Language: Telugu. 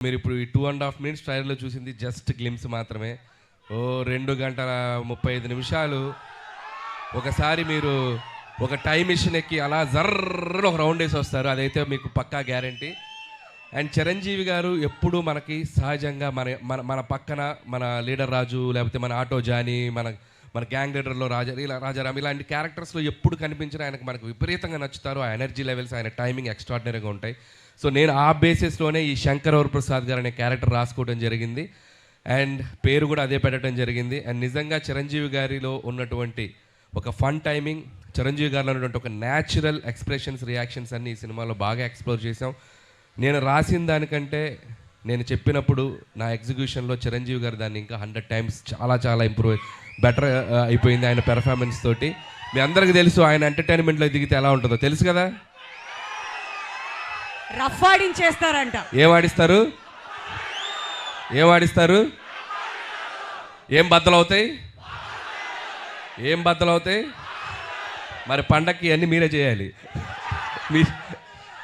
మీరు ఇప్పుడు ఈ 2.5 మినిట్స్ ట్రైలర్లో చూసింది జస్ట్ గ్లిమ్స్ మాత్రమే. 2 గంటల 35 నిమిషాలు ఒకసారి మీరు ఒక టైం మిషన్ ఎక్కి అలా జర్ర ఒక రౌండ్ వేసి వస్తారు. అదైతే మీకు పక్కా గ్యారంటీ. అండ్ చిరంజీవి గారు ఎప్పుడు మనకి సహజంగా మన మన మన పక్కన మన లీడర్ రాజు, లేకపోతే మన ఆటో జానీ, మన గ్యాంగ్ లీడర్లో రాజారాం ఇలాంటి క్యారెక్టర్స్లో ఎప్పుడు కనిపించినా ఆయనకు మనకు విపరీతంగా నచ్చుతారు. ఆ ఎనర్జీ లెవెల్స్, ఆయన టైమింగ్ ఎక్స్ట్రాడినరీగా ఉంటాయి. సో నేను ఆ బేసిస్లోనే ఈ శంకర్ వరప్రసాద్ గారు అనే క్యారెక్టర్ రాసుకోవడం జరిగింది. అండ్ పేరు కూడా అదే పెట్టడం జరిగింది. అండ్ నిజంగా చిరంజీవి గారిలో ఉన్నటువంటి ఒక ఫన్ టైమింగ్, చిరంజీవి గారిలో ఉన్నటువంటి ఒక న్యాచురల్ ఎక్స్ప్రెషన్స్, రియాక్షన్స్ అన్నీ ఈ సినిమాలో బాగా ఎక్స్ప్లోర్ చేసాం. నేను రాసిన దానికంటే నేను చెప్పినప్పుడు నా ఎగ్జిక్యూషన్లో చిరంజీవి గారు దాన్ని ఇంకా 100 times చాలా ఇంప్రూవ్ బెటర్ అయిపోయింది ఆయన పెర్ఫార్మెన్స్ తోటి. మీ అందరికీ తెలుసు ఆయన ఎంటర్టైన్మెంట్లో దిగితే ఎలా ఉంటుందో తెలుసు కదా. రఫ్ ఆడించేస్తారంట. ఏం ఆడిస్తారు? ఏం బద్దలవుతాయి? మరి పండక్కి అన్నీ మీరే చేయాలి.